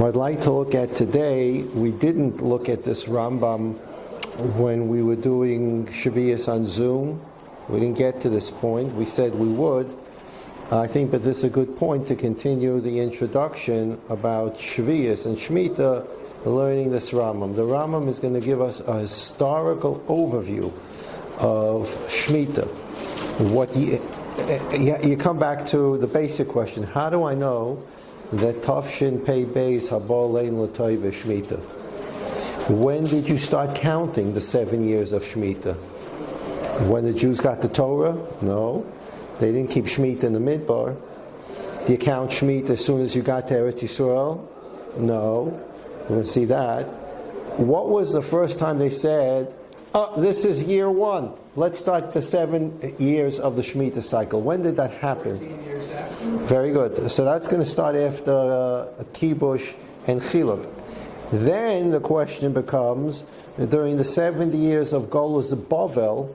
What I'd like to look at today, we didn't look at this Rambam when we were doing Shavuos on Zoom. We didn't get to this point. We said we would. I think that this is a good point to continue the introduction about Shavuos and Shmita, learning this Rambam. The Rambam is going to give us a historical overview of Shmita. You come back to the basic question: how do I know that Tafshin Pei Beis Habor Lein L'Toy Shmita? When did you start counting the 7 years of Shmita? When the Jews got the Torah? No. They didn't keep Shmita in the Midbar. Do you count Shmita as soon as you got to Eretz Yisrael? No. We're going to see that. What was the first time they said, oh, this is year one, let's start the 7 years of the Shmita cycle? When did that happen? 13 years after. Very good. So that's going to start after Kibush and Chiluk. Then the question becomes, during the 70 years of Golus Bavel,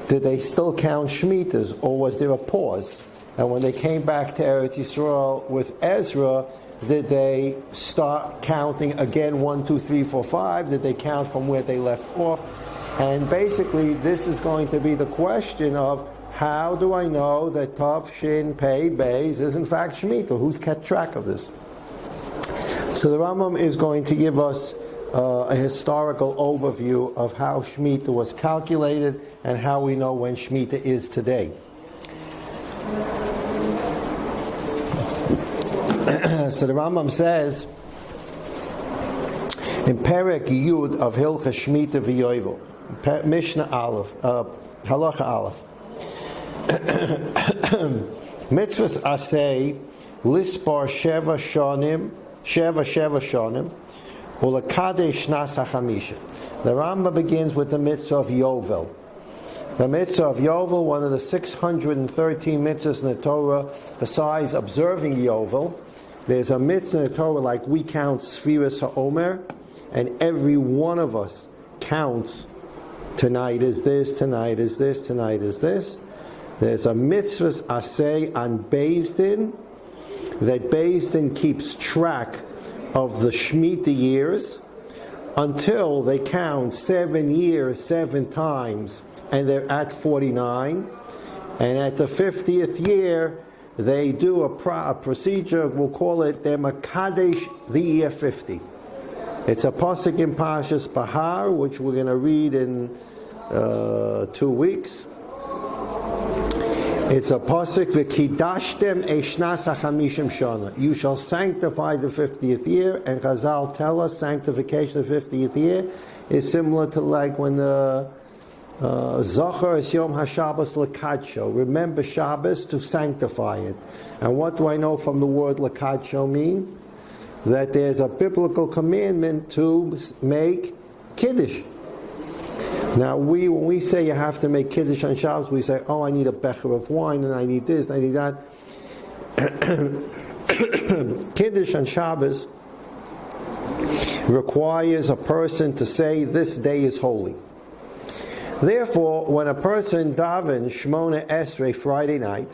did they still count Shmitas, or was there a pause? And when they came back to Eretz Yisrael with Ezra, did they start counting again 1, 2, 3, 4, 5? Did they count from where they left off? And basically, this is going to be the question of, how do I know that Tav Shin Pei Beis is in fact Shemitah? Who's kept track of this? So the Rambam is going to give us a historical overview of how Shemitah was calculated and how we know when Shemitah is today. So the Rambam says in Perek Yud of Hilchah Shmita v'Yovel, Mishnah Aleph, Halacha Aleph, Mitzvahs Asay Lispar Sheva Shonim Ulakadesh Shnas HaChamisha. The Rambam begins with the mitzvah of Yovel. The mitzvah of Yovel, one of the 613 mitzvahs in the Torah, besides observing Yovel, there's a mitzvah in the Torah like we count Sfiras HaOmer, and every one of us counts, tonight is this, tonight is this, tonight is this. There's a mitzvah asay on Beis Din, that Beis Din keeps track of the Shemitah years until they count 7 years 7 times, and they're at 49. And at the 50th year, they do a procedure, we'll call it, they're Makadesh the year 50. It's a pasuk in Parshas Bahar, which we're going to read in 2 weeks. It's a pasuk, v'kidashtem eshnas hachamishim shana. You shall sanctify the 50th year, and Chazal tell us sanctification of the 50th year is similar to like when the Zohar es Yom HaShabbos L'Kadsho. Remember Shabbos to sanctify it. And what do I know from the word L'Kadsho mean? That there's a biblical commandment to make Kiddush. Now, when we say you have to make Kiddush on Shabbos, we say, oh, I need a becher of wine, and I need this, and I need that. Kiddush on Shabbos requires a person to say, this day is holy. Therefore, when a person davens Shmona Esrei Friday night,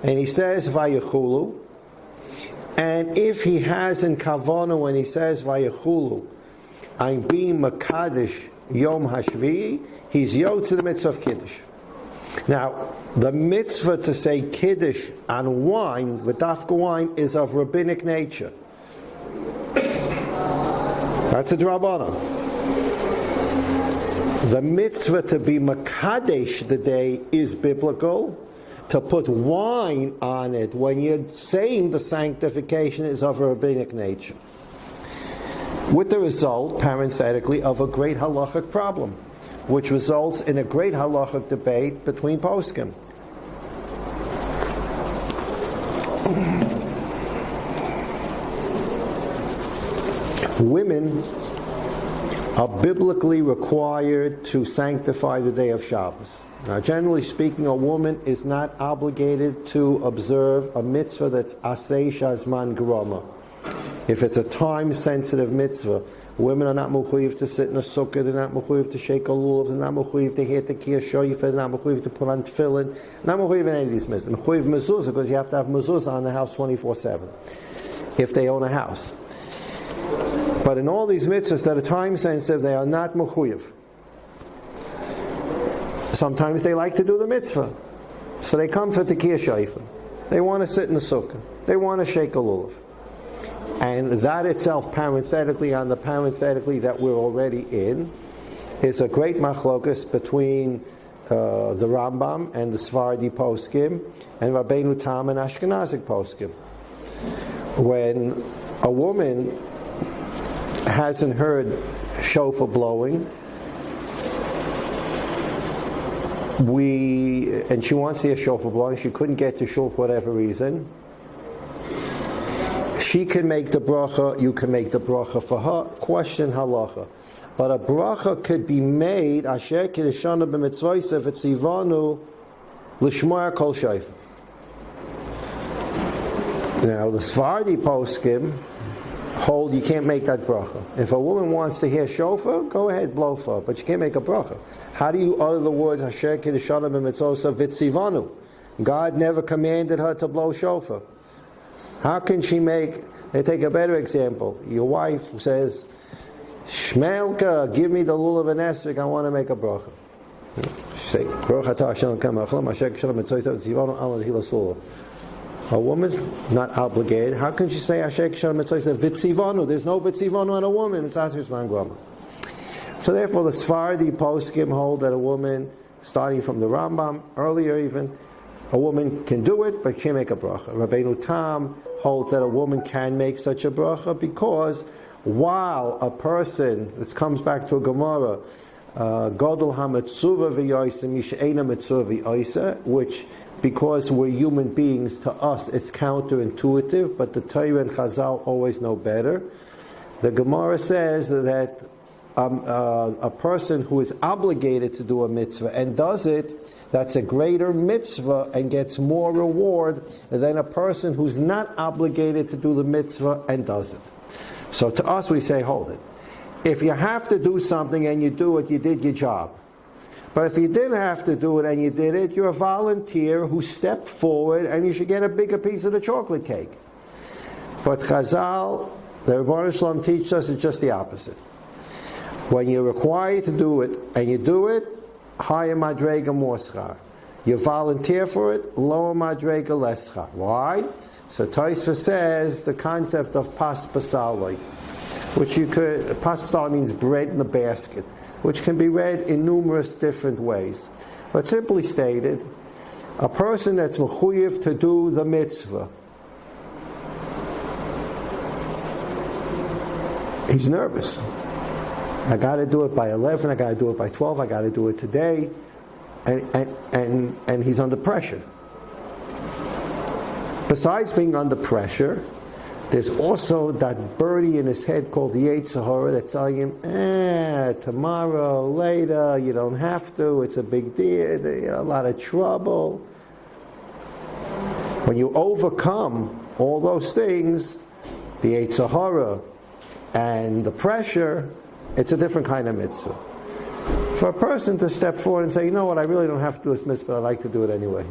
and he says Vayechulu, and if he has in Kavana when he says Vayechulu, I'm being Makadesh Yom Hashvi, he's Yotze the mitzvah of Kiddush. Now, the mitzvah to say Kiddush on wine, with dafka wine, is of rabbinic nature. That's a drabana. The mitzvah to be Makadesh the day is biblical. To put wine on it when you're saying the sanctification is of a rabbinic nature. With the result, parenthetically, of a great halachic problem, which results in a great halachic debate between poskim. Women are biblically required to sanctify the day of Shabbos. Now, generally speaking, a woman is not obligated to observe a mitzvah that's asay shazman groma. If it's a time-sensitive mitzvah, women are not mechuyev to sit in a sukkah, they're not mechuyev to shake a lulav, they're not mechuyev to hear tekiah shoyif, they're not mechuyev to put on tefillin, not mechuyev in any of these mitzvahs. Mechuyev mezuzah, because you have to have mezuzah on the house 24/7, if they own a house. But in all these mitzvahs that are time sensitive, they are not mechuyev. Sometimes they like to do the mitzvah, so they come for Tekiyah Shofar. They want to sit in the sukkah. They want to shake a lulav. And that itself, parenthetically, on the parenthetically that we're already in, is a great machlokas between the Rambam and the Sephardi poskim and Rabbeinu Tam and Ashkenazic poskim. When a woman hasn't heard shofar blowing, and she wants to hear shofar blowing, she couldn't get to shul for whatever reason, she can make the bracha, you can make the bracha for her, question halacha. But a bracha could be made, asher kiddushana b'mitzvaysev etzivanu l'shmoar kol shofar. Now the Sephardi poskim hold you can't make that bracha. If a woman wants to hear shofar, go ahead, blow for her, but you can't make a bracha. How do you utter the words asher kiddushana b'mitzvaysev etzivanu? God never commanded her to blow shofar. How can she make, they take a better example. Your wife says, Shmelka, give me the lulav and esrog, I want to make a bracha. She say, a woman's not obligated. How can she say, Vitzivanu? There's no Vitzivanu on a woman. It's Asrisman Grama. So therefore the Sephardi poskim hold that a woman, starting from the Rambam, earlier even, a woman can do it, but she can't make a bracha. Rabbeinu Tam holds that a woman can make such a bracha because while a person, this comes back to a Gemara, Godel ha-metzuva v'yoysa mishe'ena metzuva v'yoysa, which, because we're human beings, to us it's counterintuitive, but the Torah and Chazal always know better. The Gemara says that a person who is obligated to do a mitzvah and does it, that's a greater mitzvah and gets more reward than a person who's not obligated to do the mitzvah and does it. So to us we say, hold it. If you have to do something and you do it, you did your job. But if you didn't have to do it and you did it, you're a volunteer who stepped forward and you should get a bigger piece of the chocolate cake. But Chazal, the Rebbeinu Shalom teaches us, it's just the opposite. When you're required to do it and you do it, higher madrega, more schar. You volunteer for it, lower madrega, less schar. Why? So Tosfos says the concept of pas pasaloi, which you could, pas pasaloi means bread in the basket, which can be read in numerous different ways. But simply stated, a person that's mechuyev to do the mitzvah, he's nervous. I got to do it by 11, I got to do it by 12, I got to do it today, and he's under pressure. Besides being under pressure, there's also that birdie in his head called the Yetzer Hara that's telling him, tomorrow, later, you don't have to, it's a big deal, a lot of trouble. When you overcome all those things, the Yetzer Hara and the pressure, it's a different kind of mitzvah. For a person to step forward and say, you know what, I really don't have to do this mitzvah, I like to do it anyway.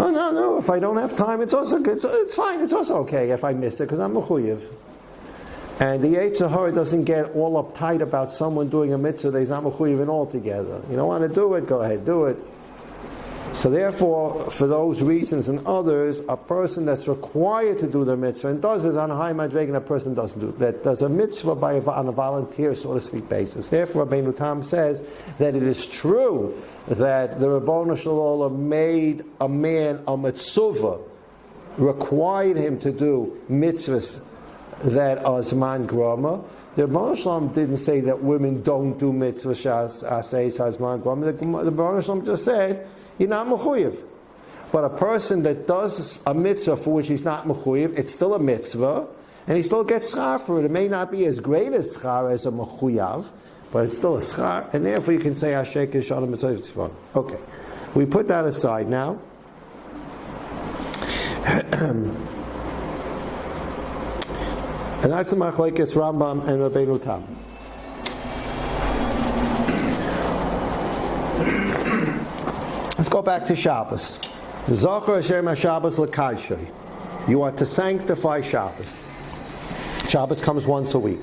Oh, no, if I don't have time, it's also good. It's fine, it's also okay if I miss it, because I'm mechuyev. And the Yetzer Hara doesn't get all uptight about someone doing a mitzvah that he's not mechuyev in altogether. You don't want to do it, go ahead, do it. So therefore, for those reasons and others, a person that's required to do the mitzvah and does it on a high madrega, and a person doesn't do that does a mitzvah on a volunteer, so to speak, basis. Therefore, Rabbeinu Tam says that it is true that the Rebbeinu Shalom made a man a mitzvah, required him to do mitzvahs that are zman grama. The Rebbeinu Shalom didn't say that women don't do mitzvahs asay zman grama. The Rebbeinu Shalom just said, you're not mechuyev. But a person that does a mitzvah for which he's not mechuyev, it's still a mitzvah, and he still gets schar for it. It may not be as great as schar as a mechuyav, but it's still a schar, and therefore you can say Asher Kishana Mitzvah. Okay, we put that aside now. And that's the machlekes Rambam and Rabbeinu Tam. Let's go back to Shabbos. Zachar Hashem HaShabbos L'Kadshay. You are to sanctify Shabbos. Shabbos comes once a week.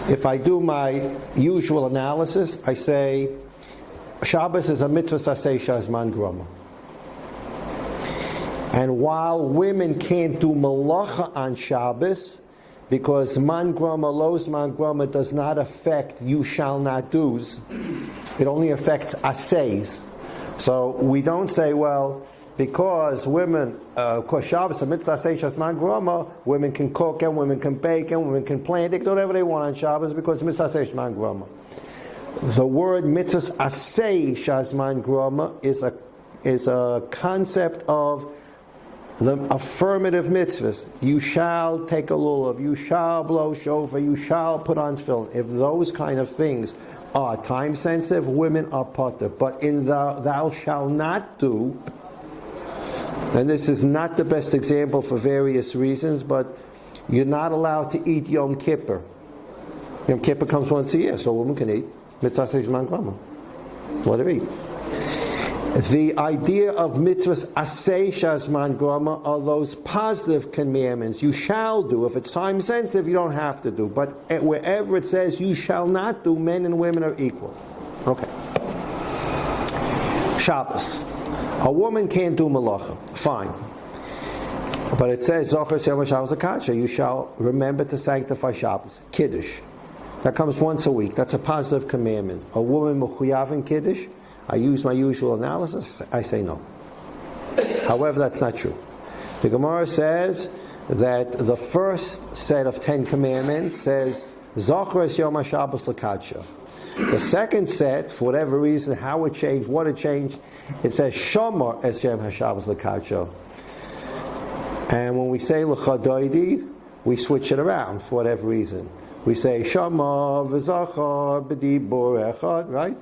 If I do my usual analysis, I say Shabbos is a mitzvah saseh shazman grama. And while women can't do malacha on Shabbos, because man grama, lo zman grama does not affect you shall not do's, it only affects asays. So we don't say, well, because women, because Shabbos is a mitzvah saseh shazman grama, women can cook and women can bake and women can plant, they can do whatever they want on Shabbos because it's mitzvah saseh shazman grama. The word mitzvah asay shazman grama is a concept of the affirmative mitzvahs. You shall take a lulav, you shall blow shofar, you shall put on tefillin. If those kind of things are time sensitive, women are potter. But in the thou shall not do, and this is not the best example for various reasons, but you're not allowed to eat Yom Kippur. Yom Kippur comes once a year, so a woman can eat. Mitzvah Seishman Grama. Let her eat. The idea of mitzvahs asay shazman grama are those positive commandments. You shall do. If it's time sensitive, you don't have to do. But wherever it says you shall not do, men and women are equal. Okay. Shabbos. A woman can't do malacha. Fine. But it says Zocher Shem Shabbos Akacha. You shall remember to sanctify Shabbos. Kiddush. That comes once a week. That's a positive commandment. A woman mechuyav in Kiddush. I use my usual analysis, I say no. However, that's not true. The Gemara says that the first set of 10 commandments says, Zocher es Yom HaShabbos L'Kadsha. The second set, for whatever reason, how it changed, what it changed, it says, Shomer es Yom HaShabbos L'Kadsha. And when we say L'Chadoidi, we switch it around for whatever reason. We say, Shomer v'Zocher b'dibur echad, right?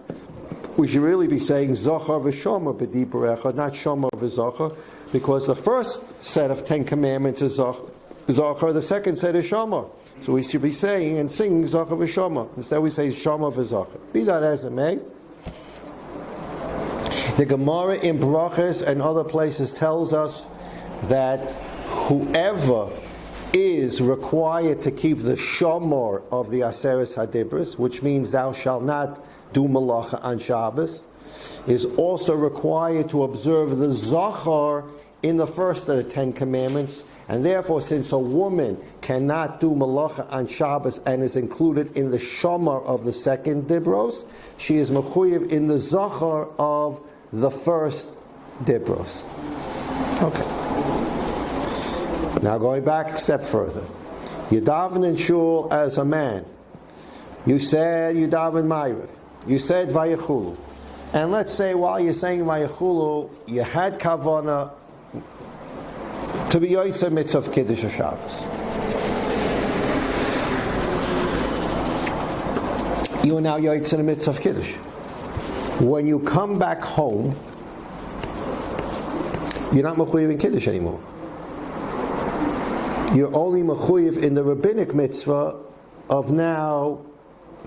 We should really be saying Zochar v'Shomer b'dibur echad, not Shomer v'Zochar, because the first set of 10 commandments is Zochar, the second set is Shomer. So we should be saying and singing Zochar v'Shomer. Instead we say Shomer v'Zochar. Be that as it may. The Gemara in Brachos and other places tells us that whoever is required to keep the Shomer of the Aseres HaDibros, which means thou shalt not do malacha on Shabbos, is also required to observe the Zachar in the first of the 10 commandments, and therefore since a woman cannot do malacha on Shabbos and is included in the Shomer of the second Dibros, she is mechuyev in the Zachar of the first Dibros. Okay. Now going back a step further. You daven in shul as a man. You said you daven Ma'ariv. You said Vayechulu. And let's say while you're saying Vayechulu, you had Kavana to be Yotzei Mitzvah Kiddush Shabbos. You are now Yotzei in the Mitzvah Kiddush. When you come back home, you're not Mechuyev in Kiddush anymore. You're only Mechuyev in the rabbinic mitzvah of now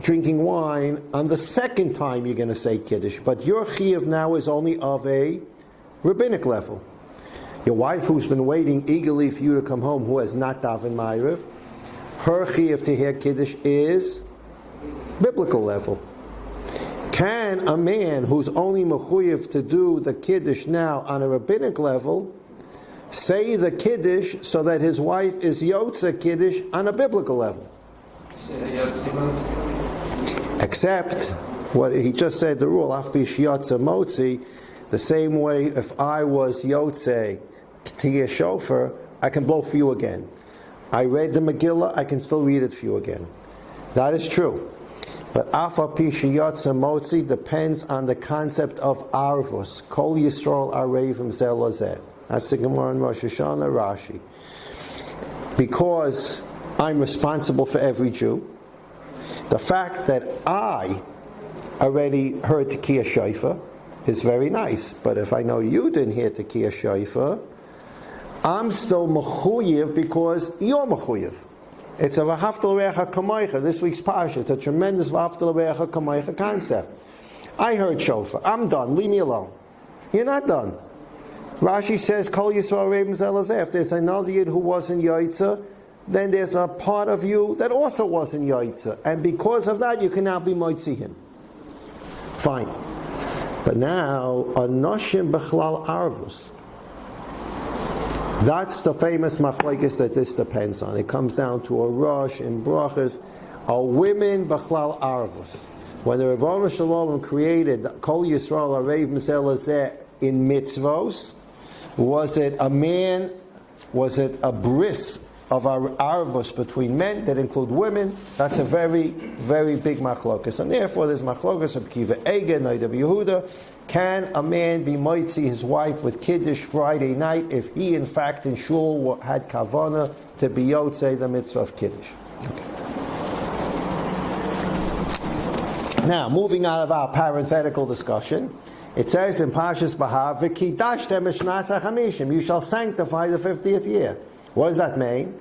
drinking wine on the second time you're going to say Kiddush. But your chiyuv now is only of a rabbinic level. Your wife who's been waiting eagerly for you to come home, who has not daven Ma'ariv, her chiyuv to hear Kiddush is biblical level. Can a man who's only mechuyev to do the Kiddush now on a rabbinic level say the Kiddush so that his wife is Yotzei Kiddush on a biblical level? Except what he just said, the rule, Afbish Yotzei Motzi, the same way if I was Yotzei to hear shofar, I can blow for you again. I read the Megillah, I can still read it for you again. That is true. But Afapish Yotzei Motzi depends on the concept of Arvus. Kol Yisrael Arevim Zeh Lazeh. That's the Gemara in Rosh Hashanah, Rashi. Because I'm responsible for every Jew, the fact that I already heard Tekiyah Shofar is very nice. But if I know you didn't hear Tekiyah Shofar, I'm still mechuyev because you're mechuyev. It's a v'haftal recha kamoicha. This week's parsha. It's a tremendous v'haftal recha kamoicha concept. I heard shofar. I'm done. Leave me alone. You're not done. Rashi says, Kol Yisrael Rebim Zelazeh. If there's another yid who wasn't Yotzei, then there's a part of you that also wasn't Yaitza. And because of that, you can now be Moitzi him. Fine. But now, Anoshim Bechlal Arvus. That's the famous machlekes that this depends on. It comes down to a rush in brachas. Are women Bechlal Arvus? When the Rebbeinu Shalom created Kol Yisrael Arev Mizelazeh in mitzvos, was it a man, was it a bris of our arvos between men that include women? That's a very, very big machlokas. And therefore there's machlokas of Kiva Ege, Noida Yehuda. Can a man be moitzi his wife with Kiddush Friday night if he in fact in shul had kavana to be yotzei the mitzvah of Kiddush? Okay. Now, moving out of our parenthetical discussion, it says in Pashas Bahar, "V'kidashtem eshnas hachamishim." You shall sanctify the 50th year. What does that mean?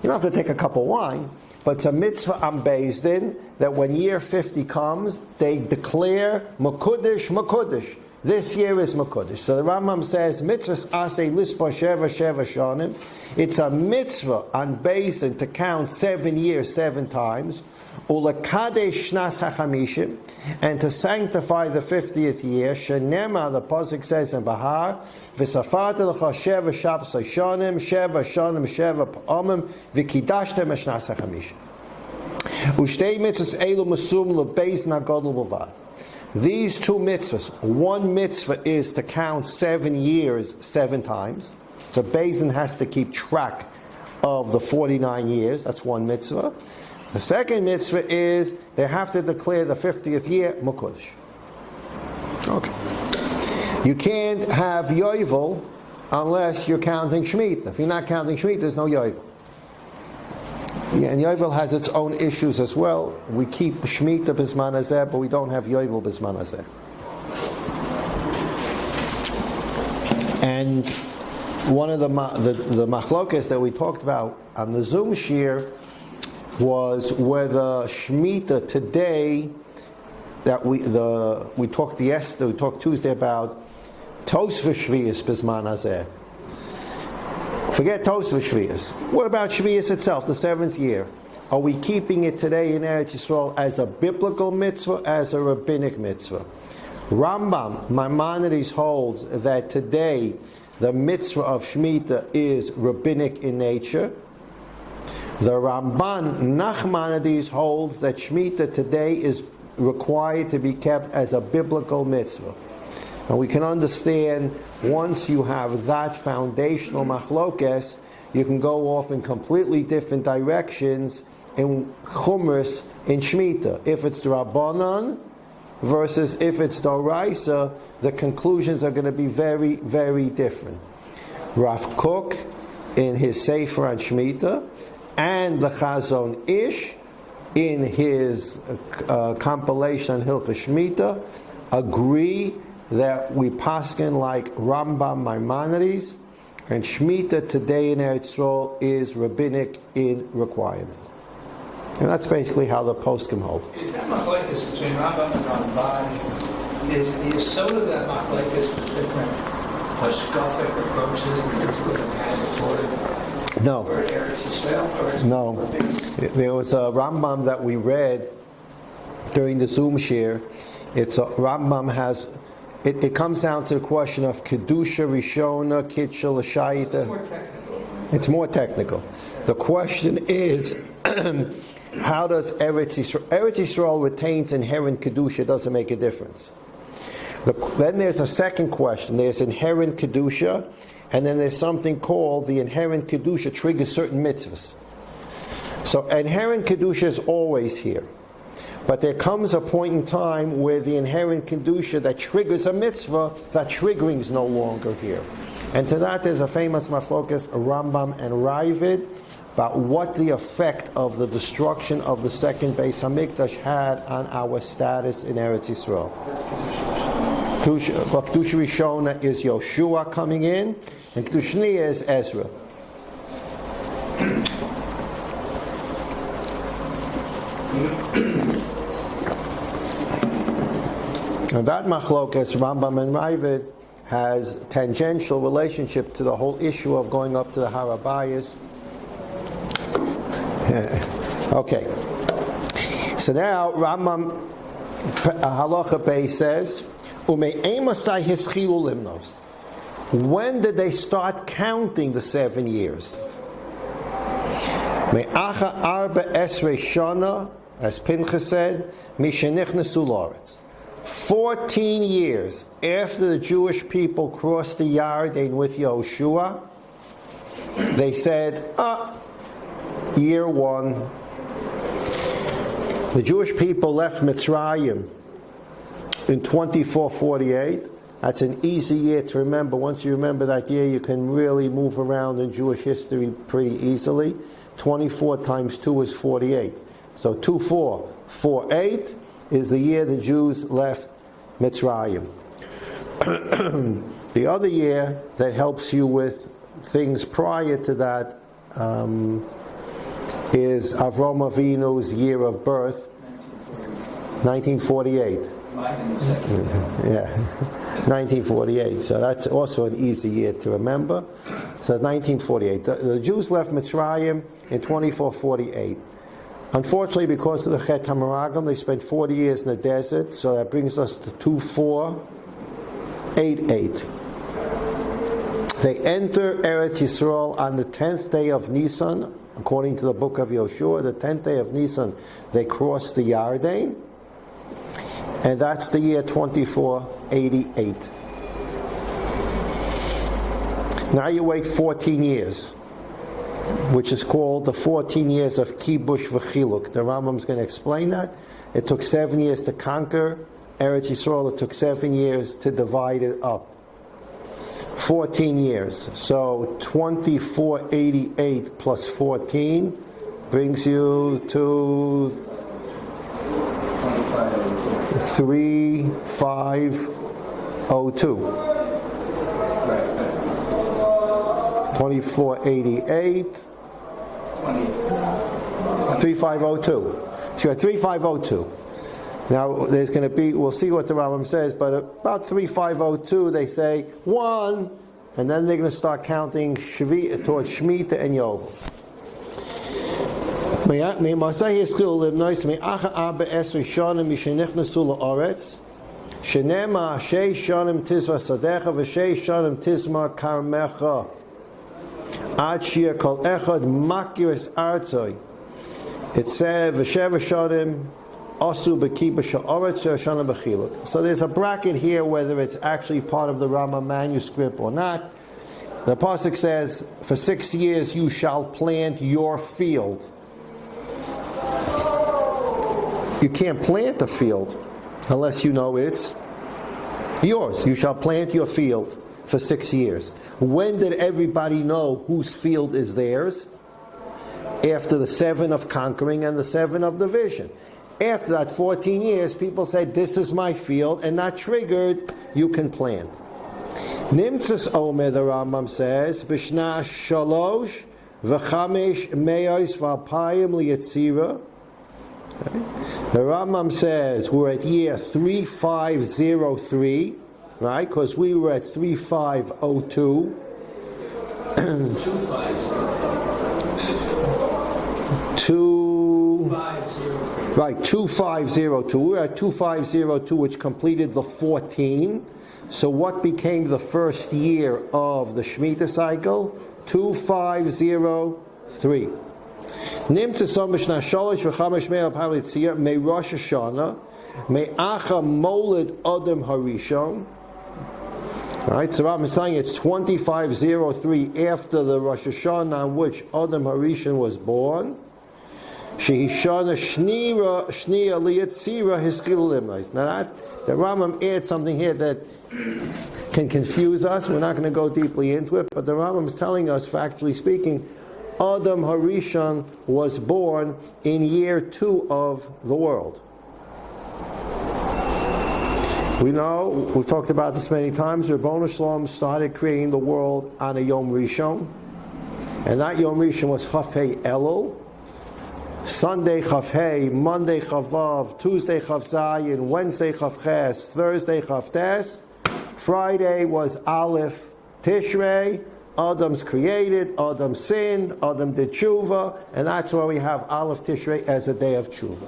You don't have to take a cup of wine, but it's a mitzvah I'm based in that when year 50 comes, they declare Makudish, Makudish. This year is Makudish. So the Rambam says, "Mitzvahs aseh lispa sheva sheva shanim." It's a mitzvah on based in to count 7 years 7 times. Ulakadesh shnas hachamishim, and to sanctify the 50th year. Shenema, the pasuk says in Bahar, v'safarta l'cha sheva shabsai shanim, sheva shanim, sheva pa'amim, v'kidashtem shnas hachamishim. Ushtei mitzvahs elu masum lebeis nagadol b'vad. These 2 mitzvahs, one mitzvah is to count 7 years 7 times. So Beis has to keep track of the 49 years. That's one mitzvah. The second mitzvah is they have to declare the 50th year Makudish. Okay. You can't have Yovel unless you're counting Shmita. If you're not counting Shmita, there's no Yovel. Yeah, and Yovel has its own issues as well. We keep Shmita Bisman Hazeh, but we don't have Yovel Bisman Hazeh. And one of the machlokas that we talked about on the Zoom shir was whether Shmita today, that we talked Tuesday about Tosva Shvius Bisman Hazeh. Forget Tosva Shvius. What about Shvius itself, the 7th year? Are we keeping it today in Eretz Yisrael as a biblical mitzvah, as a rabbinic mitzvah? Rambam Maimonides holds that today the mitzvah of Shmita is rabbinic in nature. The Ramban Nachmanides holds that Shmita today is required to be kept as a biblical mitzvah. And we can understand, once you have that foundational machlokes, you can go off in completely different directions in Chumras, in Shmita. If it's Drabanan versus if it's Doraisa, the conclusions are going to be very, very different. Rav Kook, in his Sefer on Shmita, and the Chazon Ish, in his compilation on Hilchos Shmita, agree that we paskin like Rambam Maimonides, and Shmita today in Eretz Yisrael is rabbinic in requirement. And that's basically how the poskim hold. Is that machlekes between Rambam and Ramban? Is the yesod of that machlekes the different hashkafic approaches that you're looking at sort of? No. Or Eretz Yisrael? No. There was a Rambam that we read during the Zoom share. Rambam has. It comes down to the question of Kedusha, Rishona, Kitchel, Shaita. It's more technical. The question is, how does Eretz Yisrael retains inherent Kedusha? Doesn't make a difference. Then there's a second question. There's inherent Kedusha, and then there's something called the inherent Kedusha triggers certain mitzvahs. So inherent Kedusha is always here. But there comes a point in time where the inherent Kedusha that triggers a mitzvah, that triggering is no longer here. And to that there's a famous machlokas, Rambam and Ravid, about what the effect of the destruction of the second Beis Hamikdash had on our status in Eretz Yisrael. Kedusha Rishona is Yoshua coming in, and Kedusha Shniya is Ezra. And that machlokas, Rambam and Ravid, has tangential relationship to the whole issue of going up to the Har HaBayis. Okay. So now Rambam Halacha Bey says, when did they start counting the 7 years? As Pinchas said, 14 years after the Jewish people crossed the Yarden with Yehoshua, they said, year 1. The Jewish people left Mitzrayim in 2448. That's an easy year to remember. Once you remember that year, you can really move around in Jewish history pretty easily. 24 times 2 is 48. So 2448 is the year the Jews left Mitzrayim. The other year that helps you with things prior to that is Avram Avinu's year of birth, 1948. Yeah, 1948. So that's also an easy year to remember. So 1948. The Jews left Mitzrayim in 2448. Unfortunately, because of the Chet HaMeraglim, they spent 40 years in the desert. So that brings us to 2488. They enter Eretz Yisrael on the 10th day of Nisan. According to the book of Yoshua, the 10th day of Nisan, they crossed the Yarden. And that's the year 2488. Now you wait 14 years, which is called the 14 years of Kibush V'chiluk. The Rambam's going to explain that. It took 7 years to conquer Eretz Yisrael. It took 7 years to divide it up. 14 years. So 2488 plus 14 brings you to 3502. 2488 3502. Sure, 3502. Now, there's going to be, we'll see what the Rambam says, but about 3502, they say 1, and then they're going to start counting towards Shmita and Yovel. It said, so there's a bracket here, whether it's actually part of the Rama manuscript or not. The pasuk says, for 6 years you shall plant your field. You can't plant a field unless you know it's yours. You shall plant your field for 6 years. When did everybody know whose field is theirs? After the 7 of conquering and the 7 of division. After that 14 years, people said, this is my field, and that triggered, you can plant. Nimtzas Omer, the Rambam says, B'shna shalosh v'chamesh meyos v'alpayim liyetzira. The Rambam says, we're at year 3503, right? Because we were at 3502. Right, 2502. We're at 2502, which completed the 14. So what became the first year of the Shmita cycle? 2503. Nimtza Somishna Sholish V'chamesh Mei Alpayim Litzira Mei Rosh Hashanah Mei Acha Moled Adam Harishon. Right, so I'm saying it's 2503 after the Rosh Hashanah on which Adam Harishon was born. Shehishana Shnia Liyatzira Hiskilu Limnais. Now that the Rambam adds something here that can confuse us. We're not going to go deeply into it, but the Rambam is telling us, factually speaking, Adam Harishon was born in year 2 of the world. We know, we've talked about this many times, Ribono Shalom started creating the world on a Yom Rishon, and that Yom Rishon was Chafei Elul, Sunday Chaf Hey, Monday Chaf Vav, Tuesday Chaf Zayin, Wednesday Chaf Ches, Thursday Chaf Tes, Friday was Aleph Tishrei, Adam's created, Adam sinned, Adam did tshuva, and that's why we have Aleph Tishrei as a day of tshuva.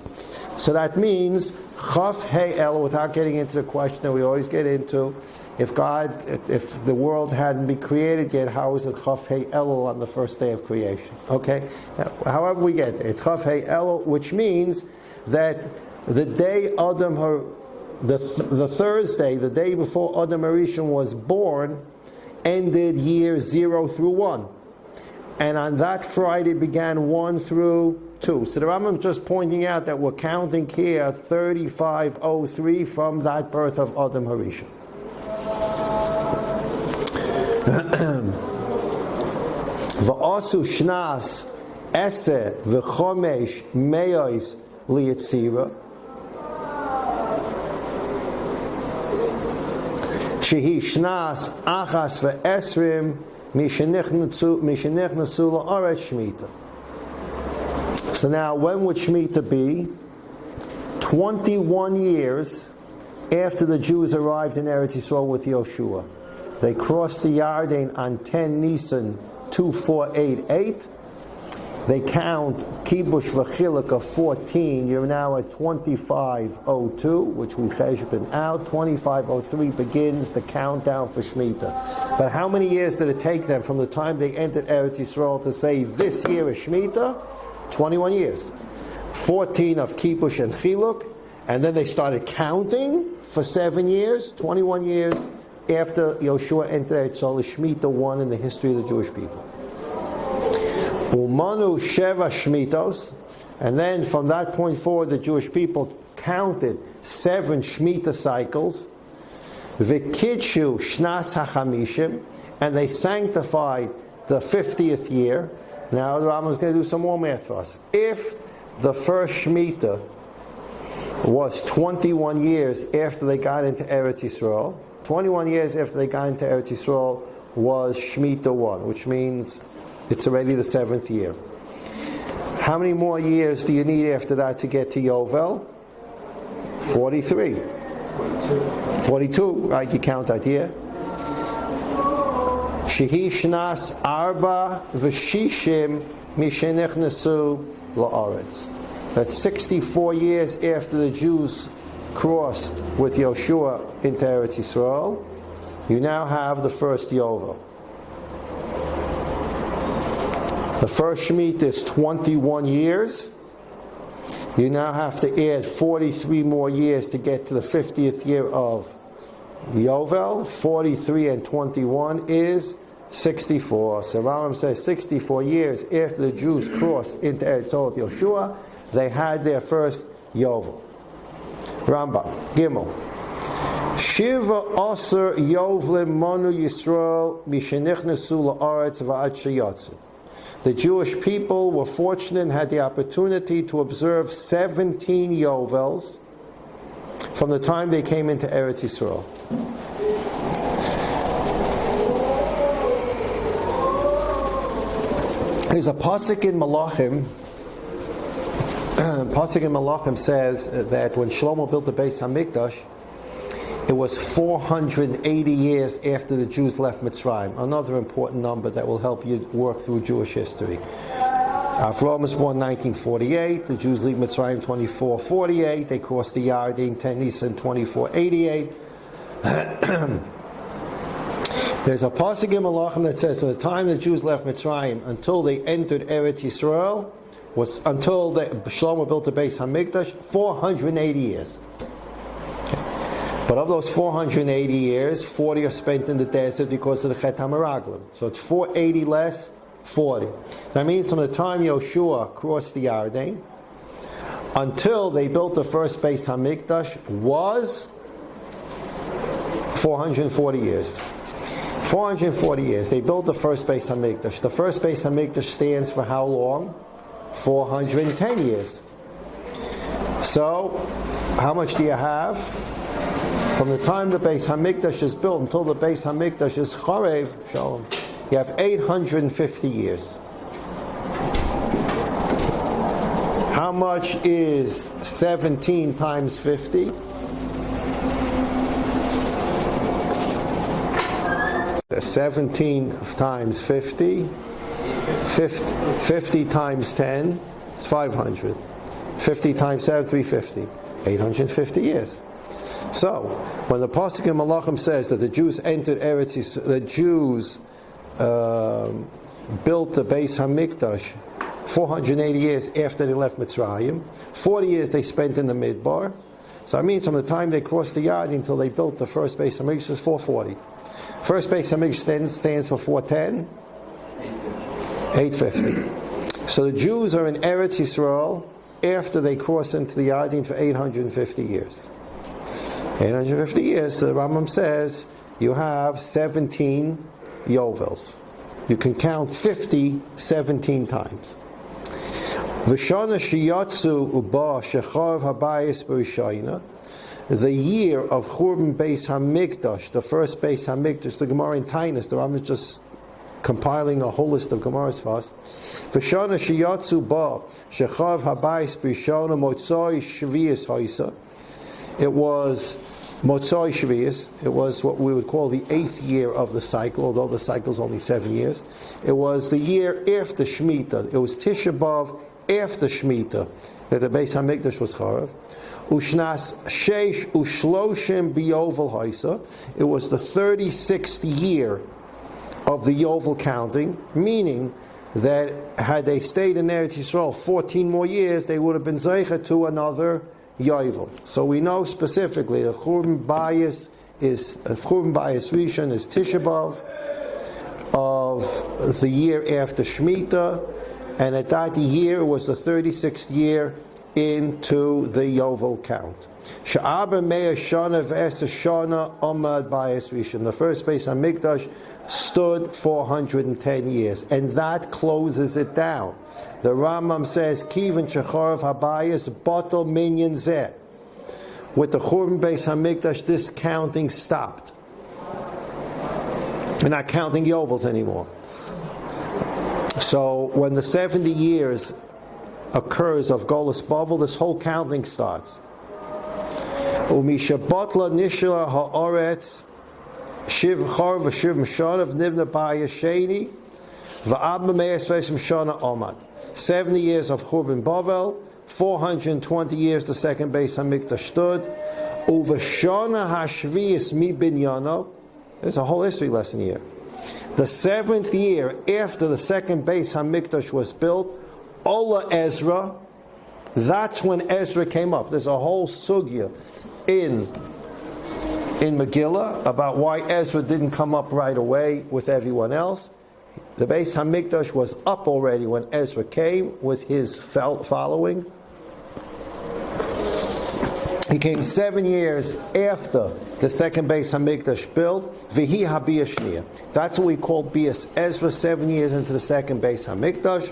So that means Chaf Hey El, without getting into the question that we always get into, if the world hadn't been created yet, how is it Chaf Hey Elul on the first day of creation? Okay? However we get there, it's Chaf Hey Elul, which means that the day Adam, the Thursday, the day before Adam Harishon was born, ended year 0 through 1. And on that Friday began 1 through 2. So the Rambam is just pointing out that we're counting here 3503 from that birth of Adam Harishon. V'asu shnas eseh v'chomesh meyos liyitzira shehi shnas achas ve'esrim mishenichnasu la'aretz Shmita. So now, when would Shmita be? 21 years after the Jews arrived in Eretz Yisrael with Yoshua. They crossed the Yarden on 10 Nisan 2488. They count Kibush V'chiluk of 14. You're now at 2502, which we cheshbon out. 2503 begins the countdown for Shmita. But how many years did it take them from the time they entered Eretz Yisrael to say this year is Shmita? 21 years. 14 of Kibush and Chiluk, and then they started counting for 7 years. 21 years after Yoshua entered Eretz Yisrael, Shmita 1 in the history of the Jewish people. Umanu Sheva Shmitos, and then from that point forward, the Jewish people counted 7 Shmita cycles. V'kidshu Shnas HaChamishim, and they sanctified the 50th year. Now the Rambam is going to do some more math for us. If the first Shmita was 21 years after they got into Eretz Yisrael, 21 years after they got into Eretz Yisrael was Shmita 1, which means it's already the 7th year. How many more years do you need after that to get to Yovel? 43. 42, right? You count that year. Shehi shnas arba v'shishim mishenechnesu la'aretz. That's 64 years after the Jews crossed with Yoshua into Eretz Yisrael. You now have the first Yovel. The first Shemitah is 21 years. You now have to add 43 more years to get to the 50th year of Yovel. 43 and 21 is 64. So Rambam says 64 years after the Jews crossed into Eretz Yisrael with Yoshua, they had their first Yovel. Rambam, Gimel. Shiva Aser Yovlim Manu Yisrael Mishenichnesu La'aretz Va'ad Sheyatzu. The Jewish people were fortunate and had the opportunity to observe 17 Yovels from the time they came into Eretz Yisrael. There's a pasuk in Malachim. Pasuk in Malachim says that when Shlomo built the Beis Hamikdash, it was 480 years after the Jews left Mitzrayim. Another important number that will help you work through Jewish history. Avraham was born 1948. The Jews leave Mitzrayim 2448. They cross the Yarden 10 Nisan 2488. There's a pasuk in Malachim that says from the time the Jews left Mitzrayim until they entered Eretz Yisrael, was until Shlomo built the Beis Hamikdash, 480 years. But of those 480 years, 40 are spent in the desert because of the Chet HaMeraglim. So it's 480 less 40. That means from the time Yoshua crossed the Yarden until they built the first Beis Hamikdash was 440 years. 440 years. They built the first Beis Hamikdash. The first Beis Hamikdash stands for how long? 410 years. So, how much do you have? From the time the Beis Hamikdash is built until the Beis Hamikdash is Charev, Shalom, you have 850 years. How much is 17 times 50? 17 times 50, 50 times 10 is 500. 50 times 7, 350. 850 years. So, when the Pasuk in Malachim says that the Jews entered Eretz Yisrael, the Jews built the Beis Hamikdash 480 years after they left Mitzrayim. 40 years they spent in the Midbar. So that means from the time they crossed the Yard until they built the first Beis Hamikdash is 440. First Beis Hamikdash stands for 410. 850. So the Jews are in Eretz Yisrael after they cross into the Yarden for 850 years. 850 years, so the Rambam says you have 17 Yovels. You can count 50 17 times. V'shana sheyatzu uba shecharav habayis b'rishayna. The year of Churban Beis Hamikdash, the first Beis Hamikdash, the Gemara in Tainus, the Rambam is just compiling a whole list of Gemaras for us. V'shana sheyatzu ba shecharav habayis b'rishayna motzoi shvius haisa. It was Motzoi Shvius. It was what we would call the 8th year of the cycle, although the cycle is only 7 years. It was the year after Shmita. It was Tisha B'Av after Shmita that the Beis Hamikdash was Charav. Ushnas Sheish Ushloshim B'Yovel Haisa. It was the 36th year of the Yovel counting, meaning that had they stayed in Eretz Yisrael 14 more years, they would have been Zeicha to another Yovel. So we know specifically the Churban Bayis Rishon is Tisha B'Av of the year after Shmita, and at that year it was the 36th year into the Yovel count. Sha'aba Me'ah Shana V'Esa Shana Omad Bayis Rishon. The first Beis Hamikdash stood 410 years, and that closes it down. The Rambam says, Kivan Shecharav Habayis Batal Minyan Zeh. With the Churban Beis Hamikdash, this counting stopped. We're not counting Yovels anymore. So when the 70 years occurs of Golus Bavel, this whole counting starts. Umisha Batla Nishla Ha'oretz Shiv Char v'Shiv Mshanav Nivna Ba'Yasheni V'Abba Me'es V'Shim Shana Omad. 70 years of Churban Bavel, 420 years the second Beis Hamikdash stood. Uvashana Hashvius Mi Binyano. There's a whole history lesson here. The 7th year after the second Beis Hamikdash was built, Ola Ezra, that's when Ezra came up. There's a whole sugya in Megillah about why Ezra didn't come up right away with everyone else. The Beis Hamikdash was up already when Ezra came with his following. He came 7 years after the second Beis Hamikdash built. V'hi haBiyah Shniya. That's what we call Bias Ezra, 7 years into the second Beis Hamikdash.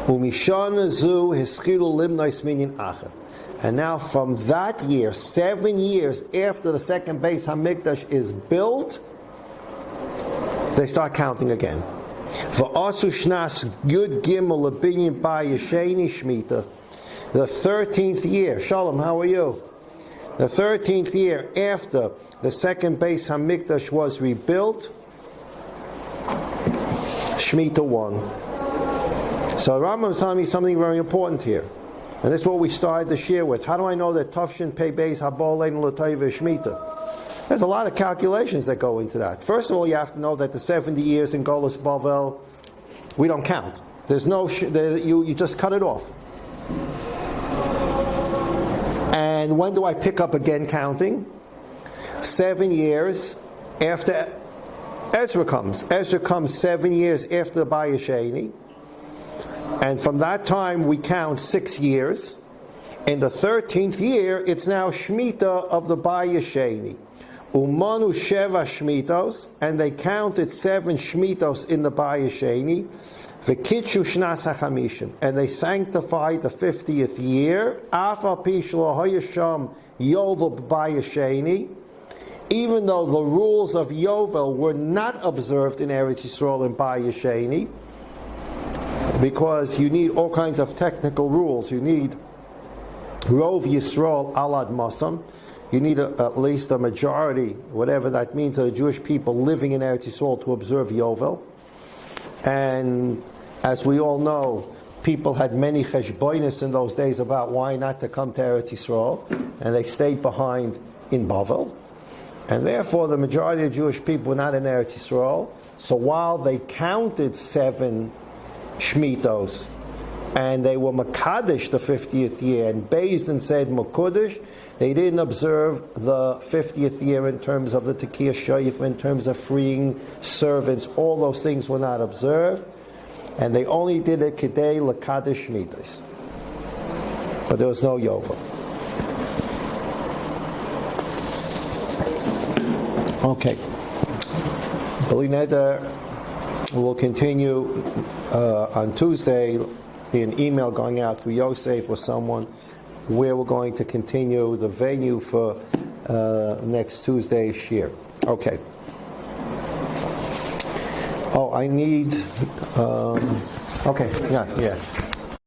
Umishana zu hischilu limnais minyan acher. And now from that year, 7 years after the second Beis Hamikdash is built, they start counting again. V'asu shnas yud gimel lebinyan ba'yasheni shmita. The 13th year. Shalom, how are you? The 13th year after the second Beis Hamikdash was rebuilt, Shmita 1. So Rambam is telling me something very important here. And this is what we started this year with. How do I know that Tafshin Pei Beis Habal Lein L'Tayva Shmita? There's a lot of calculations that go into that. First of all, you have to know that the 70 years in Golus Bavel, we don't count. There's no, you just cut it off. And when do I pick up again counting? 7 years after Ezra comes. Ezra comes 7 years after the Bayasheni. And from that time we count 6 years. In the 13th year, it's now Shmita of the Bayasheni. Umanu Sheva Shmitos, and they counted 7 Shmitos in the Bayasheni. V'kitshu shnas hachamishim, and they sanctified the 50th year. Afal pi shelo hayasham yovel b'bayasheni, even though the rules of Yovel were not observed in Eretz Yisrael and Bayasheni, because you need all kinds of technical rules. You need Rov Yisrael alad masam. you need at least a majority, whatever that means, of the Jewish people living in Eretz Yisrael to observe Yovel. And as we all know, people had many cheshbonis in those days about why not to come to Eretz Yisrael, and they stayed behind in Bavel. And therefore, the majority of Jewish people were not in Eretz Yisrael. So while they counted 7 Shmitos, and they were Makadish the 50th year, and Beis Din said Makudish, they didn't observe the 50th year in terms of the Tekiah Shayif, in terms of freeing servants. All those things were not observed. And they only did it Kedei Lakadish Shmitas. But there was no Yovel. Okay. B'li Neder will continue on Tuesday. An email going out through Yosef or someone where we're going to continue the venue for next Tuesday's shir. Okay. Oh, I need. Okay. Yeah.